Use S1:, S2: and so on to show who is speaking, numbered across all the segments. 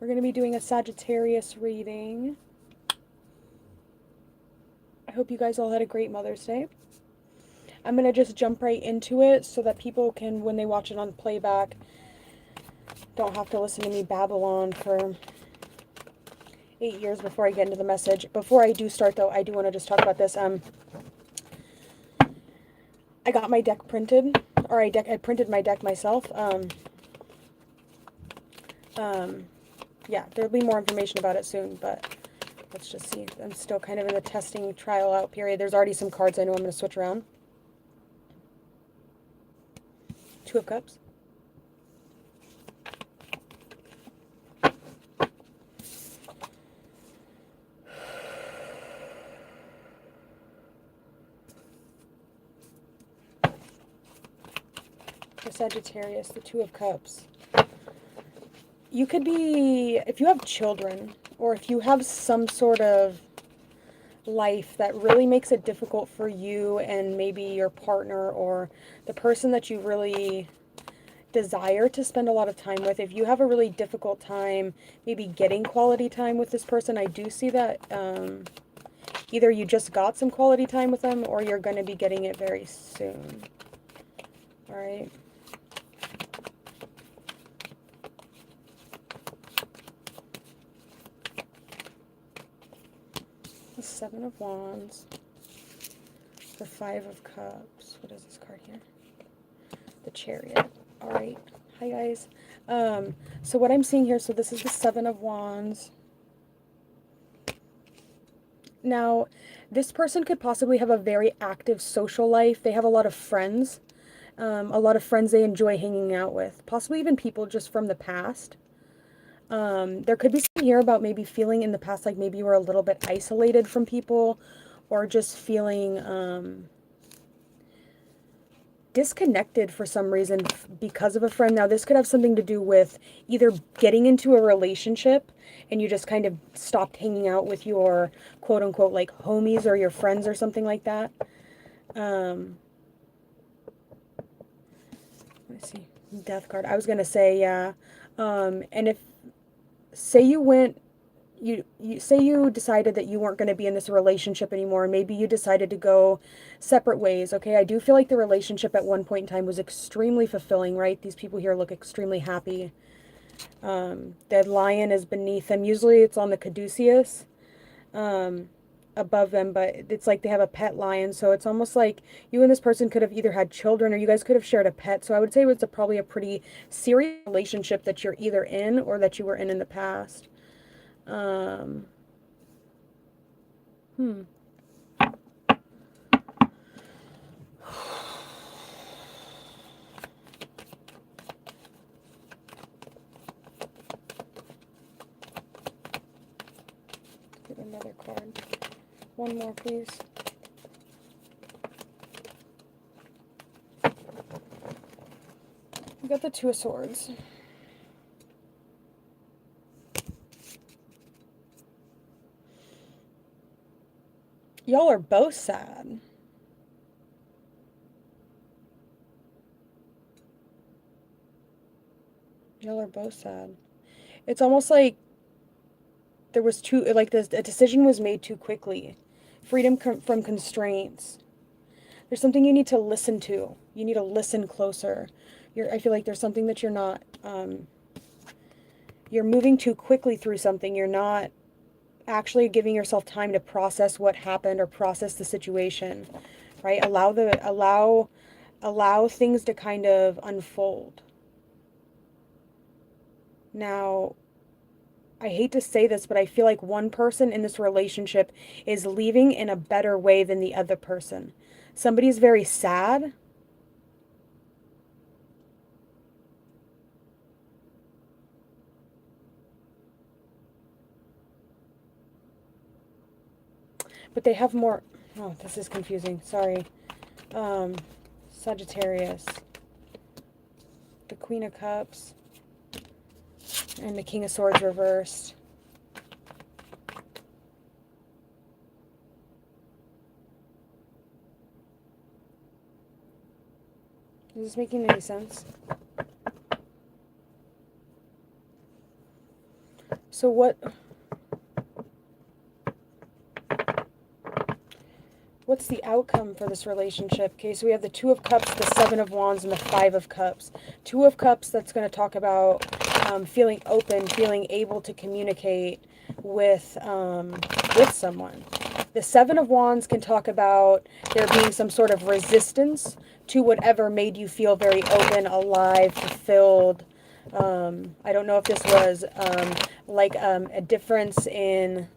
S1: We're going to be doing a Sagittarius reading. I hope you guys all had a great Mother's Day. I'm going to just jump right into it so that people can, when they watch it on playback, don't have to listen to me babble on for 8 years before I get into the message. Before I do start, though, I do want to just talk about this. I got my deck printed, or I printed my deck myself. Yeah, there'll be more information about it soon, but let's just see. I'm still kind of in the testing trial out period. There's already some cards I know I'm going to switch around. Two of Cups. The Sagittarius, the Two of Cups. You could be, if you have children, or if you have some sort of life that really makes it difficult for you and maybe your partner or the person that you really desire to spend a lot of time with, if you have a really difficult time maybe getting quality time with this person, I do see that either you just got some quality time with them or you're going to be getting it very soon. All right. The Seven of Wands, the Five of Cups. What is this card here? The Chariot. All right. Hi, guys. So what I'm seeing here, so this is the Seven of Wands. Now, this person could possibly have a very active social life. They have a lot of friends they enjoy hanging out with, possibly even people just from the past. There could be something here about maybe feeling in the past like maybe you were a little bit isolated from people, or just feeling disconnected for some reason because of a friend. Now, this could have something to do with either getting into a relationship and you just kind of stopped hanging out with your quote unquote like homies or your friends or something like that. Let's see. Death card. I was going to say, yeah. And if, say you went, you say you decided that you weren't going to be in this relationship anymore, and maybe you decided to go separate ways. Okay, I do feel like the relationship at one point in time was extremely fulfilling, right? These people here look extremely happy. The lion is beneath them. Usually it's on the caduceus above them, but it's like they have a pet lion, so it's almost like you and this person could have either had children or you guys could have shared a pet. So I would say it's probably a pretty serious relationship that you're either in or that you were in the past. Get another card. One more, please. We got the Two of Swords. Y'all are both sad. Y'all are both sad. It's almost like there was a decision was made too quickly. Freedom from constraints. There's something you need to listen to. You need to listen closer. I feel like there's something that you're not, you're moving too quickly through something. You're not actually giving yourself time to process what happened or process the situation, right? Allow things to kind of unfold. Now, I hate to say this, but I feel like one person in this relationship is leaving in a better way than the other person. Somebody's very sad. But they have more. Oh, this is confusing. Sorry. Sagittarius. The Queen of Cups. And the King of Swords reversed. Is this making any sense? So what's the outcome for this relationship? Okay, so we have the Two of Cups, the Seven of Wands, and the Five of Cups. Two of Cups, that's going to talk about feeling open, feeling able to communicate with someone. The Seven of Wands can talk about there being some sort of resistance to whatever made you feel very open, alive, fulfilled. I don't know if this was like a difference in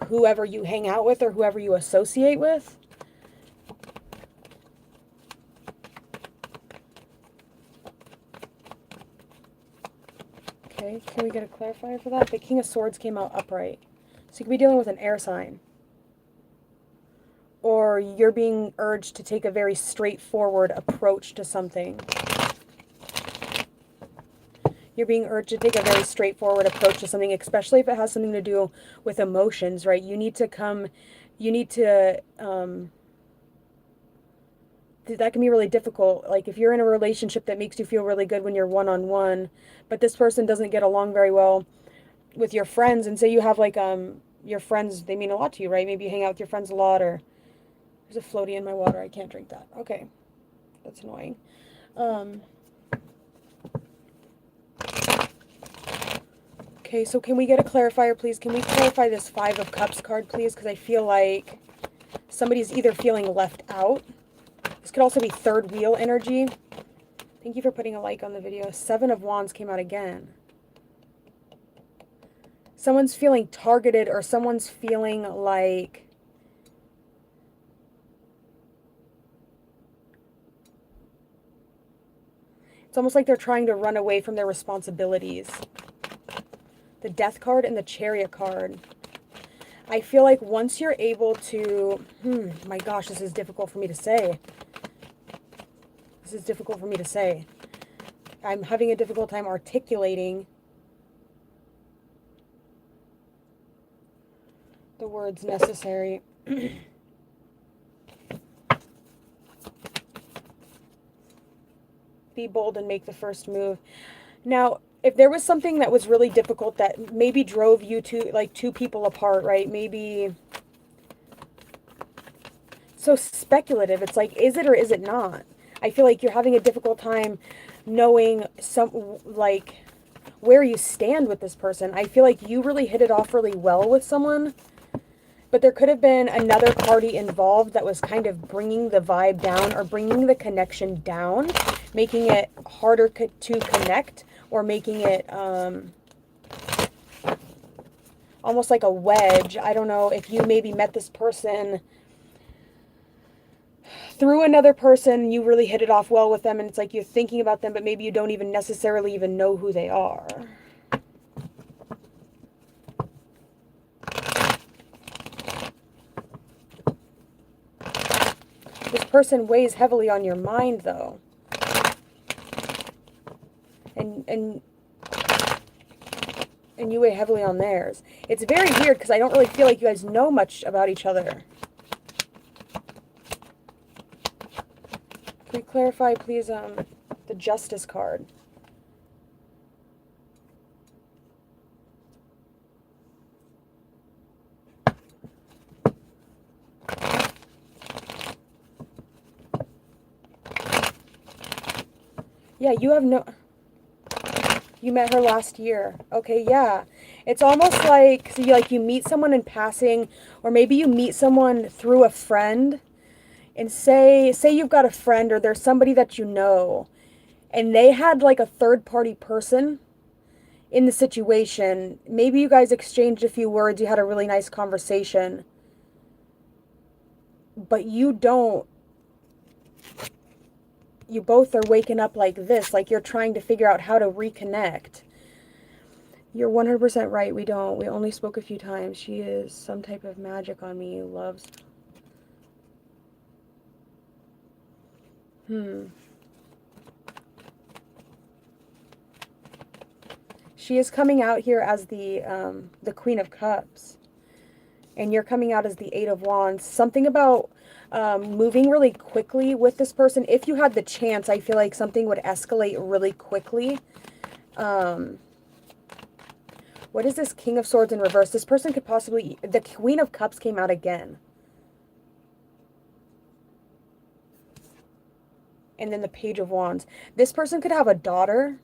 S1: whoever you hang out with or whoever you associate with. Okay, can we get a clarifier for that? The King of Swords came out upright. So you could be dealing with an air sign. Or you're being urged to take a very straightforward approach to something. You're being urged to take a very straightforward approach to something, especially if it has something to do with emotions, right? You need to that can be really difficult. Like if you're in a relationship that makes you feel really good when you're one-on-one, but this person doesn't get along very well with your friends, and say you have like your friends, they mean a lot to you, right? Maybe you hang out with your friends a lot, or there's a floaty in my water, I can't drink that. Okay, that's annoying. Okay, so can we get a clarifier, please? Can we clarify this Five of Cups card, please? Because I feel like somebody's either feeling left out. This could also be third wheel energy. Thank you for putting a like on the video. Seven of Wands came out again. Someone's feeling targeted, or someone's feeling like it's almost like they're trying to run away from their responsibilities. The Death card and the Chariot card. I feel like once you're able to, my gosh, this is difficult for me to say. This is difficult for me to say. I'm having a difficult time articulating the words necessary. Be bold and make the first move. Now, if there was something that was really difficult that maybe drove you to like two people apart, right? Maybe so speculative. It's like, is it or is it not? I feel like you're having a difficult time knowing like where you stand with this person. I feel like you really hit it off really well with someone, but there could have been another party involved that was kind of bringing the vibe down, or bringing the connection down, making it harder to connect, or making it almost like a wedge. I don't know if you maybe met this person through another person, you really hit it off well with them, and it's like you're thinking about them, but maybe you don't even necessarily even know who they are. This person weighs heavily on your mind, though. And you weigh heavily on theirs. It's very weird because I don't really feel like you guys know much about each other. Can we clarify, please, the Justice card? Yeah, you have no... You met her last year. Okay, yeah. It's almost like, so you meet someone in passing, or maybe you meet someone through a friend, and say you've got a friend, or there's somebody that you know, and they had like a third party person in the situation. Maybe you guys exchanged a few words, you had a really nice conversation, but you both are waking up like this, like you're trying to figure out how to reconnect. You're 100% right. We only spoke a few times. She is some type of magic on me. Loves. She is coming out here as the Queen of Cups. And you're coming out as the Eight of Wands. Something about moving really quickly with this person. If you had the chance, I feel like something would escalate really quickly. What is this King of Swords in reverse? This person could possibly... The Queen of Cups came out again. And then the Page of Wands. This person could have a daughter.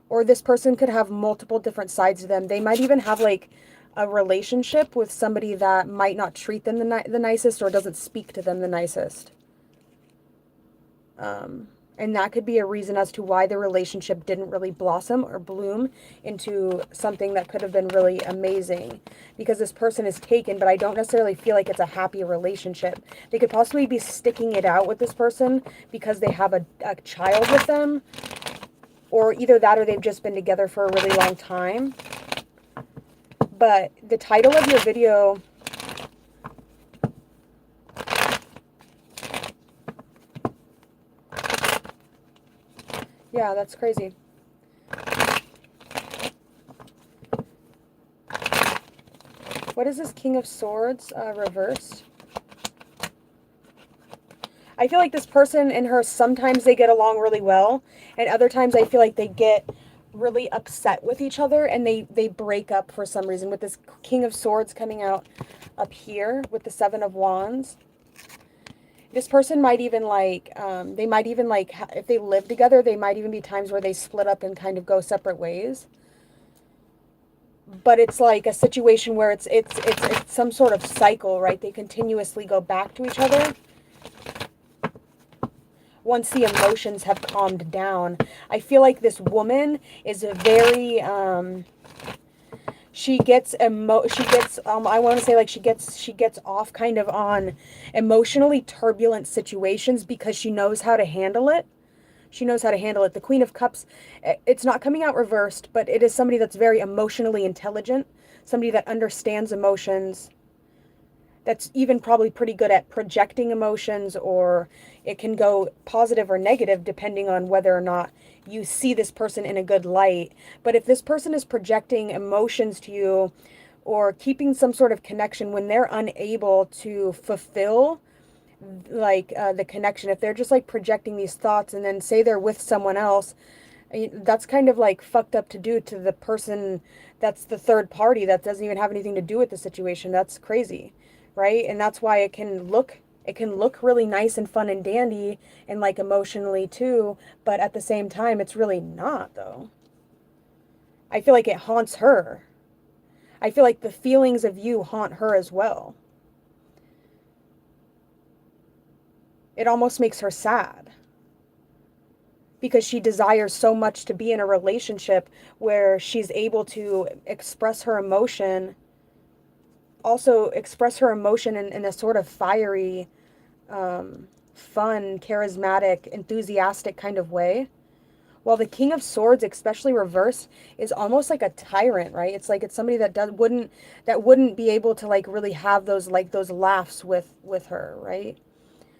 S1: Or this person could have multiple different sides to them. They might even have like a relationship with somebody that might not treat them the nicest or doesn't speak to them the nicest. And that could be a reason as to why the relationship didn't really blossom or bloom into something that could have been really amazing. Because this person is taken, but I don't necessarily feel like it's a happy relationship. They could possibly be sticking it out with this person because they have a child with them. Or either that or they've just been together for a really long time. But the title of your video... Yeah, that's crazy. What is this King of Swords reversed? I feel like this person and her, sometimes they get along really well, and other times I feel like they get really upset with each other and they break up for some reason. With this King of Swords coming out up here with the Seven of Wands. This person might even like, they might even like, if they live together, they might even be times where they split up and kind of go separate ways. But it's like a situation where it's some sort of cycle, right? They continuously go back to each other once the emotions have calmed down. I feel like this woman is a very, she gets I want to say like she gets off kind of on emotionally turbulent situations because she knows how to handle it. She knows how to handle it. The Queen of Cups, it's not coming out reversed, but it is somebody that's very emotionally intelligent, somebody that understands emotions, that's even probably pretty good at projecting emotions, or it can go positive or negative depending on whether or not you see this person in a good light. But if this person is projecting emotions to you or keeping some sort of connection when they're unable to fulfill like the connection, if they're just like projecting these thoughts and then say they're with someone else, that's kind of like fucked up to do to the person that's the third party that doesn't even have anything to do with the situation. That's crazy, right? And that's why it can look really nice and fun and dandy and like emotionally too, but at the same time it's really not though. I feel like it haunts her. I feel like the feelings of you haunt her as well. It almost makes her sad because she desires so much to be in a relationship where she's able to express her emotion, also express her emotion in a sort of fiery, fun, charismatic, enthusiastic kind of way. While the King of Swords, especially reversed, is almost like a tyrant, right? It's like it's somebody that wouldn't be able to like really have those laughs with her, right?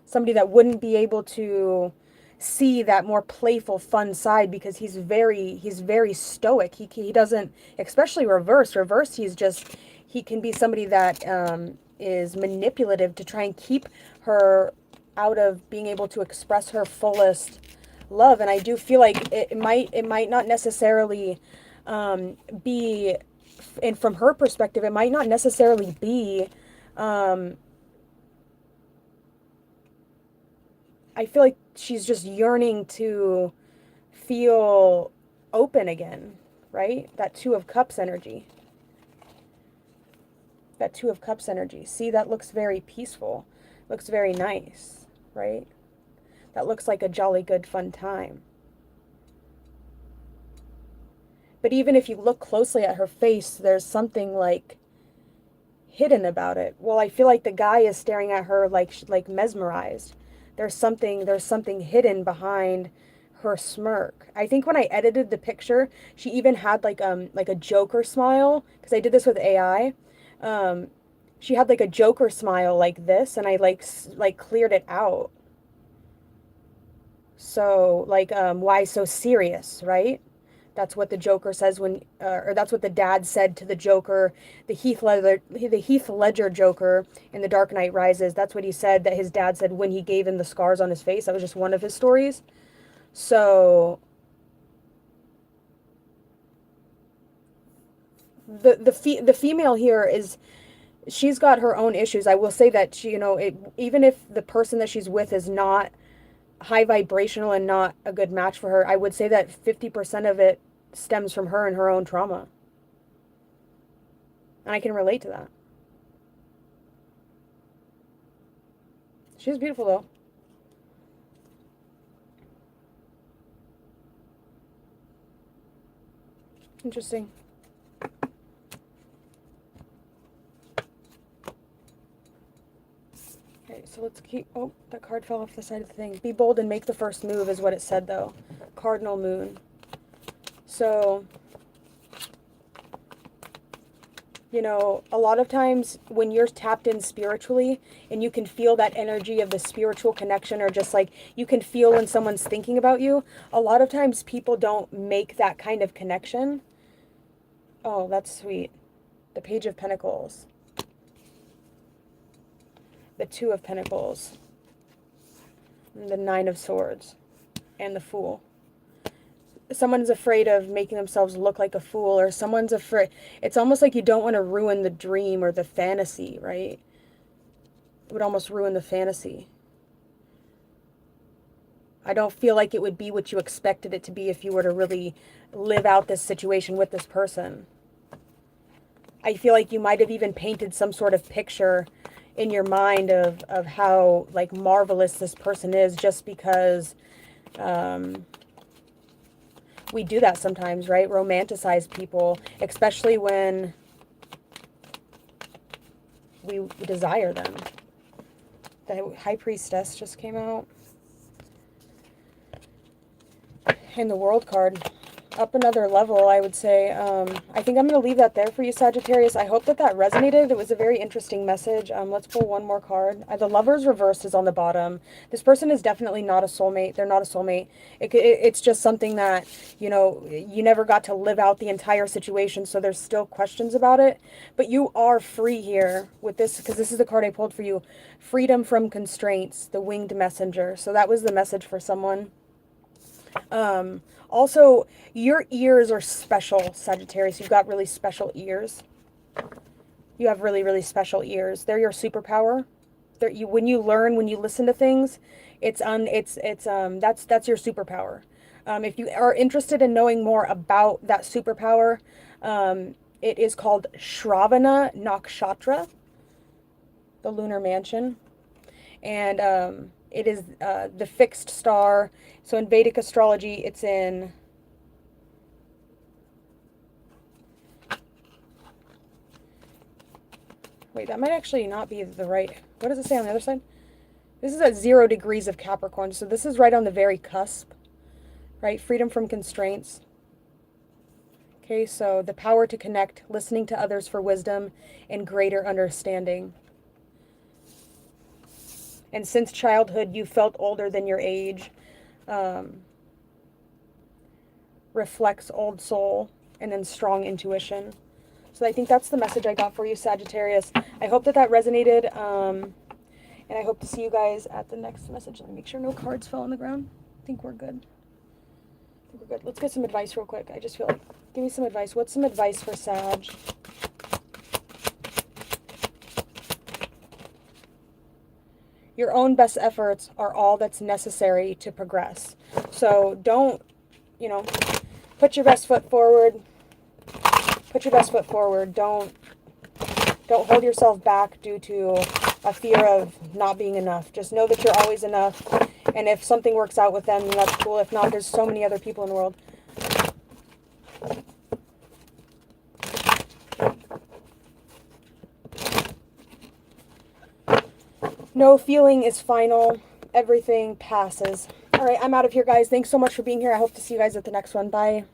S1: Somebody that wouldn't be able to see that more playful, fun side because he's very stoic. He doesn't, especially reverse. He can be somebody that is manipulative to try and keep her out of being able to express her fullest love. And I do feel like it might not necessarily be, and from her perspective, it might not necessarily be. I feel like she's just yearning to feel open again, right? That Two of Cups energy. That Two of Cups energy. See, that looks very peaceful. Looks very nice, right? That looks like a jolly good fun time. But even if you look closely at her face, there's something like hidden about it. Well, I feel like the guy is staring at her like mesmerized. There's something hidden behind her smirk. I think when I edited the picture, she even had like a Joker smile, because I did this with AI. She had like a Joker smile like this, and I like cleared it out. So like why so serious, right? That's what the Joker says when, or that's what the dad said to the Joker, the Heath Ledger Joker in The Dark Knight Rises. That's what he said, that his dad said when he gave him the scars on his face. That was just one of his stories. So the female here is, she's got her own issues. I will say that she, even if the person that she's with is not high vibrational and not a good match for her, I would say that 50% of it stems from her and her own trauma. And I can relate to that. She's beautiful though. Interesting. Okay, so let's keep, oh, that card fell off the side of the thing. Be bold and make the first move is what it said though. Cardinal moon. So, a lot of times when you're tapped in spiritually and you can feel that energy of the spiritual connection, or just like you can feel when someone's thinking about you, a lot of times people don't make that kind of connection. Oh, that's sweet. The Page of Pentacles. The Two of Pentacles. And the Nine of Swords. And the Fool. Someone's afraid of making themselves look like a fool, or someone's afraid. It's almost like you don't want to ruin the dream or the fantasy, right? It would almost ruin the fantasy. I don't feel like it would be what you expected it to be if you were to really live out this situation with this person. I feel like you might have even painted some sort of picture in your mind of how like marvelous this person is, just because we do that sometimes, right? Romanticize people, especially when we desire them. The High Priestess just came out. And the World card. Up another level, I would say. I think I'm going to leave that there for you, Sagittarius. I hope that resonated. It was a very interesting message. Let's pull one more card. The Lover's reversed is on the bottom. This person is definitely not a soulmate. They're not a soulmate. It's just something that, you never got to live out the entire situation, so there's still questions about it. But you are free here with this, because this is the card I pulled for you. Freedom from constraints, the Winged Messenger. So that was the message for someone. Also, your ears are special, Sagittarius. You've got really special ears. You have really, really special ears. They're your superpower. When you learn, when you listen to things, that's your superpower. If you are interested in knowing more about that superpower, it is called Shravana Nakshatra, the lunar mansion. And it is the fixed star. So in Vedic astrology, it's in... Wait, that might actually not be the right... What does it say on the other side? This is at 0 degrees of Capricorn, so this is right on the very cusp, right? Freedom from constraints. Okay, so the power to connect, listening to others for wisdom, and greater understanding. And since childhood, you felt older than your age. Reflects old soul, and then strong intuition. So I think that's the message I got for you, Sagittarius. I hope that resonated, and I hope to see you guys at the next message. Let me make sure no cards fell on the ground. I think we're good. Let's get some advice real quick. I just feel like, give me some advice. What's some advice for Sag? Your own best efforts are all that's necessary to progress. So don't, put your best foot forward. Put your best foot forward. Don't hold yourself back due to a fear of not being enough. Just know that you're always enough. And if something works out with them, then that's cool. If not, there's so many other people in the world. No feeling is final. Everything passes. All right, I'm out of here, guys. Thanks so much for being here. I hope to see you guys at the next one. Bye.